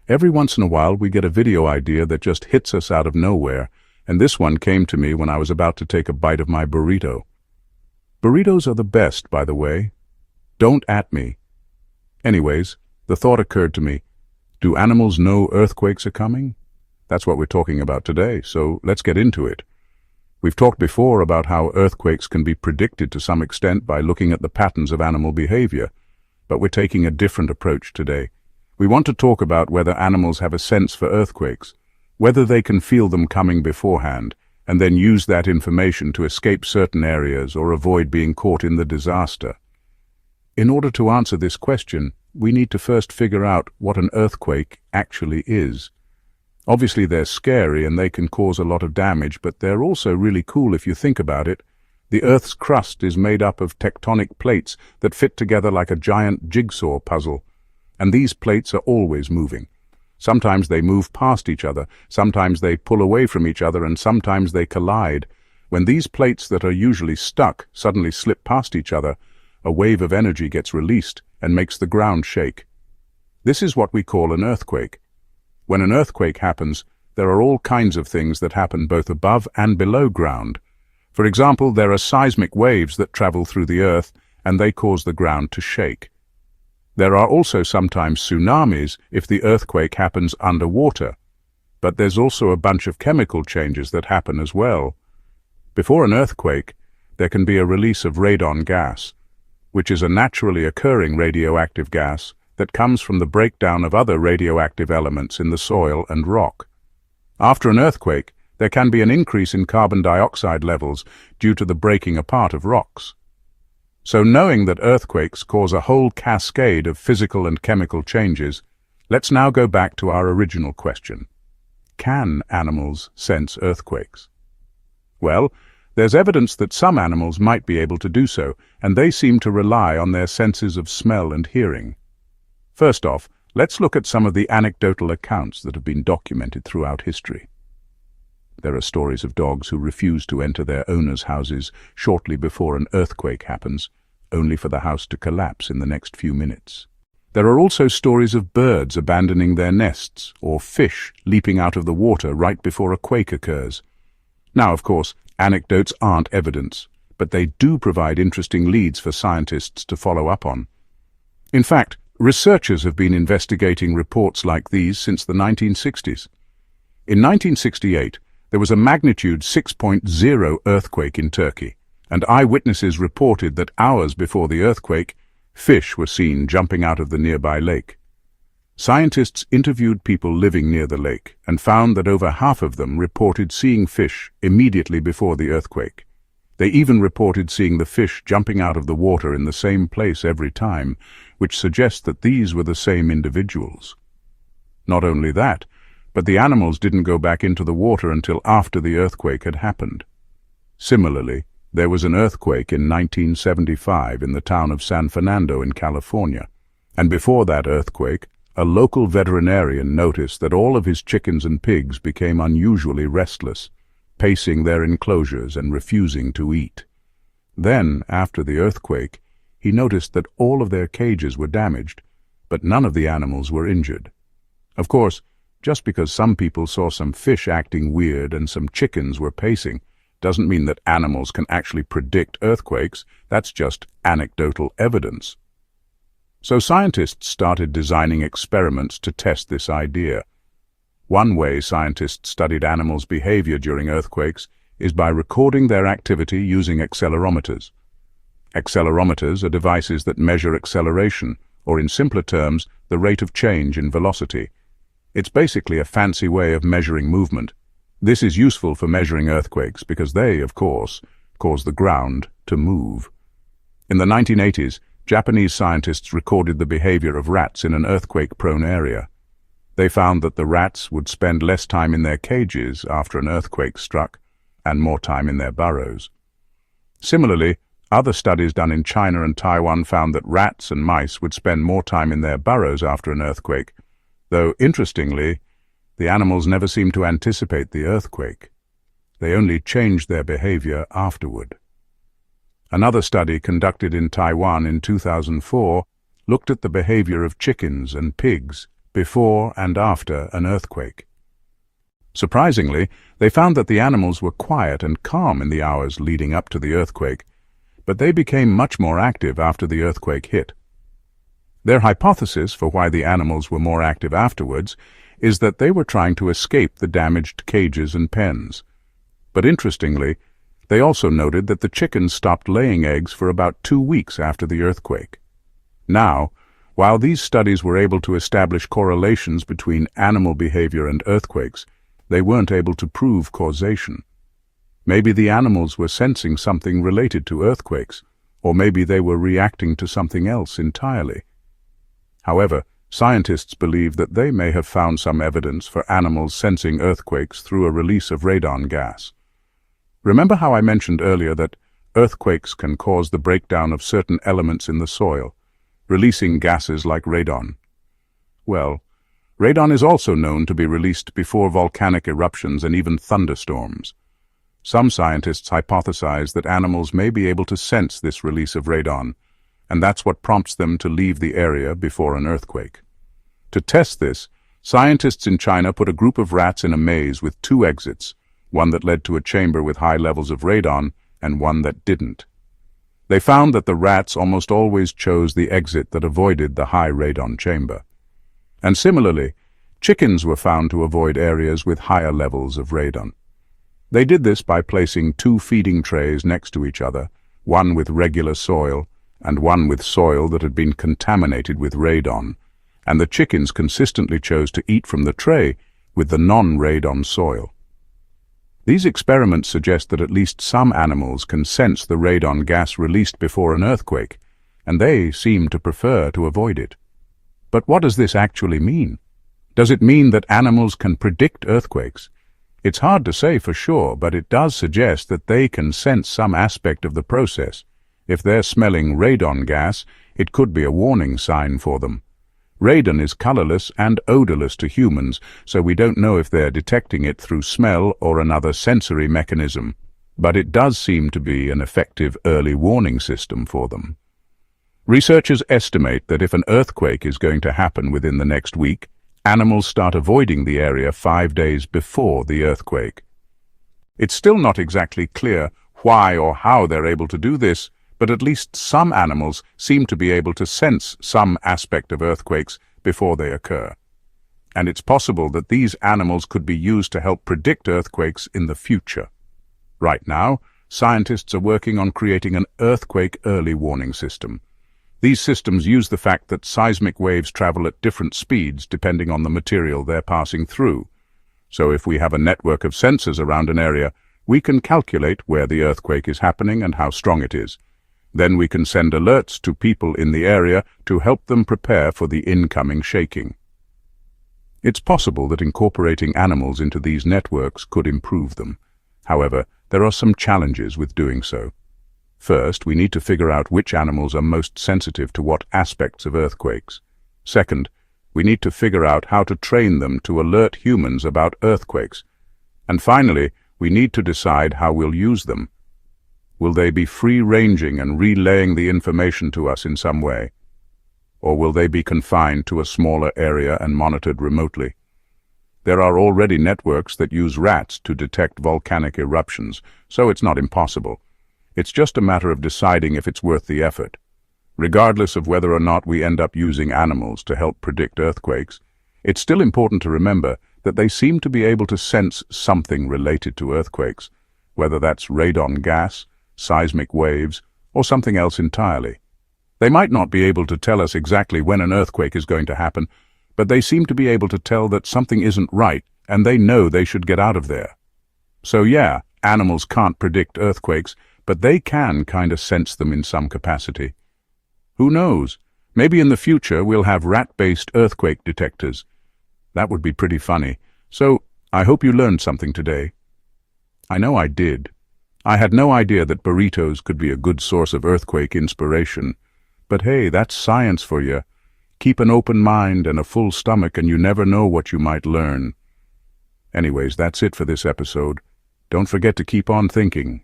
Every once in a while we get a video idea that just hits us out of nowhere, and this one came to me when I was about to take a bite of my burrito. Burritos are the best, by the way. Don't at me. Anyways, the thought occurred to me, do animals know earthquakes are coming? That's what we're talking about today, so let's get into it. We've talked before about how earthquakes can be predicted to some extent by looking at the patterns of animal behavior, but we're taking a different approach today. We want to talk about whether animals have a sense for earthquakes, whether they can feel them coming beforehand, and then use that information to escape certain areas or avoid being caught in the disaster. In order to answer this question, we need to first figure out what an earthquake actually is. Obviously they're scary and they can cause a lot of damage, but they're also really cool if you think about it. The Earth's crust is made up of tectonic plates that fit together like a giant jigsaw puzzle. And these plates are always moving. Sometimes they move past each other, sometimes they pull away from each other, and sometimes they collide. When these plates that are usually stuck suddenly slip past each other, a wave of energy gets released and makes the ground shake. This is what we call an earthquake. When an earthquake happens, there are all kinds of things that happen both above and below ground. For example, there are seismic waves that travel through the earth, and they cause the ground to shake. There are also sometimes tsunamis if the earthquake happens underwater. But there's also a bunch of chemical changes that happen as well. Before an earthquake, there can be a release of radon gas, which is a naturally occurring radioactive gas that comes from the breakdown of other radioactive elements in the soil and rock. After an earthquake, there can be an increase in carbon dioxide levels due to the breaking apart of rocks. So knowing that earthquakes cause a whole cascade of physical and chemical changes, let's now go back to our original question. Can animals sense earthquakes? Well, there's evidence that some animals might be able to do so, and they seem to rely on their senses of smell and hearing. First off, let's look at some of the anecdotal accounts that have been documented throughout history. There are stories of dogs who refuse to enter their owners' houses shortly before an earthquake happens, only for the house to collapse in the next few minutes. There are also stories of birds abandoning their nests, or fish leaping out of the water right before a quake occurs. Now, of course, anecdotes aren't evidence, but they do provide interesting leads for scientists to follow up on. In fact, researchers have been investigating reports like these since the 1960s. In 1968, there was a magnitude 6.0 earthquake in Turkey, and eyewitnesses reported that hours before the earthquake, fish were seen jumping out of the nearby lake. Scientists interviewed people living near the lake and found that over half of them reported seeing fish immediately before the earthquake. They even reported seeing the fish jumping out of the water in the same place every time, which suggests that these were the same individuals. Not only that, but the animals didn't go back into the water until after the earthquake had happened. Similarly, there was an earthquake in 1975 in the town of San Fernando in California, and before that earthquake, a local veterinarian noticed that all of his chickens and pigs became unusually restless, pacing their enclosures and refusing to eat. Then, after the earthquake, he noticed that all of their cages were damaged, but none of the animals were injured. Of course, just because some people saw some fish acting weird and some chickens were pacing, doesn't mean that animals can actually predict earthquakes. That's just anecdotal evidence. So scientists started designing experiments to test this idea. One way scientists studied animals' behavior during earthquakes is by recording their activity using accelerometers. Accelerometers are devices that measure acceleration, or in simpler terms, the rate of change in velocity. It's basically a fancy way of measuring movement. This is useful for measuring earthquakes because they, of course, cause the ground to move. In the 1980s, Japanese scientists recorded the behavior of rats in an earthquake-prone area. They found that the rats would spend less time in their cages after an earthquake struck, and more time in their burrows. Similarly, other studies done in China and Taiwan found that rats and mice would spend more time in their burrows after an earthquake, though, interestingly, the animals never seemed to anticipate the earthquake. They only changed their behavior afterward. Another study conducted in Taiwan in 2004 looked at the behavior of chickens and pigs before and after an earthquake. Surprisingly, they found that the animals were quiet and calm in the hours leading up to the earthquake, but they became much more active after the earthquake hit. Their hypothesis for why the animals were more active afterwards is that they were trying to escape the damaged cages and pens. But interestingly, they also noted that the chickens stopped laying eggs for about 2 weeks after the earthquake. Now, while these studies were able to establish correlations between animal behavior and earthquakes, they weren't able to prove causation. Maybe the animals were sensing something related to earthquakes, or maybe they were reacting to something else entirely. However, scientists believe that they may have found some evidence for animals sensing earthquakes through a release of radon gas. Remember how I mentioned earlier that earthquakes can cause the breakdown of certain elements in the soil, releasing gases like radon? Well, radon is also known to be released before volcanic eruptions and even thunderstorms. Some scientists hypothesize that animals may be able to sense this release of radon, and that's what prompts them to leave the area before an earthquake. To test this, scientists in China put a group of rats in a maze with 2 exits, one that led to a chamber with high levels of radon and one that didn't. They found that the rats almost always chose the exit that avoided the high radon chamber. And similarly, chickens were found to avoid areas with higher levels of radon. They did this by placing 2 feeding trays next to each other, one with regular soil and one with soil that had been contaminated with radon, and the chickens consistently chose to eat from the tray with the non-radon soil. These experiments suggest that at least some animals can sense the radon gas released before an earthquake, and they seem to prefer to avoid it. But what does this actually mean? Does it mean that animals can predict earthquakes? It's hard to say for sure, but it does suggest that they can sense some aspect of the process. If they're smelling radon gas, it could be a warning sign for them. Radon is colorless and odorless to humans, so we don't know if they're detecting it through smell or another sensory mechanism, but it does seem to be an effective early warning system for them. Researchers estimate that if an earthquake is going to happen within the next week, animals start avoiding the area 5 days before the earthquake. It's still not exactly clear why or how they're able to do this, but at least some animals seem to be able to sense some aspect of earthquakes before they occur. And it's possible that these animals could be used to help predict earthquakes in the future. Right now, scientists are working on creating an earthquake early warning system. These systems use the fact that seismic waves travel at different speeds depending on the material they're passing through. So if we have a network of sensors around an area, we can calculate where the earthquake is happening and how strong it is. Then we can send alerts to people in the area to help them prepare for the incoming shaking. It's possible that incorporating animals into these networks could improve them. However, there are some challenges with doing so. First, we need to figure out which animals are most sensitive to what aspects of earthquakes. Second, we need to figure out how to train them to alert humans about earthquakes. And finally, we need to decide how we'll use them. Will they be free-ranging and relaying the information to us in some way? Or will they be confined to a smaller area and monitored remotely? There are already networks that use rats to detect volcanic eruptions, so it's not impossible. It's just a matter of deciding if it's worth the effort. Regardless of whether or not we end up using animals to help predict earthquakes, it's still important to remember that they seem to be able to sense something related to earthquakes, whether that's radon gas, seismic waves, or something else entirely. They might not be able to tell us exactly when an earthquake is going to happen, but they seem to be able to tell that something isn't right, and they know they should get out of there. So yeah, animals can't predict earthquakes, but they can kind of sense them in some capacity. Who knows? Maybe in the future we'll have rat-based earthquake detectors. That would be pretty funny. So, I hope you learned something today. I know I did. I had no idea that burritos could be a good source of earthquake inspiration. But hey, that's science for you. Keep an open mind and a full stomach and you never know what you might learn. Anyways, that's it for this episode. Don't forget to keep on thinking.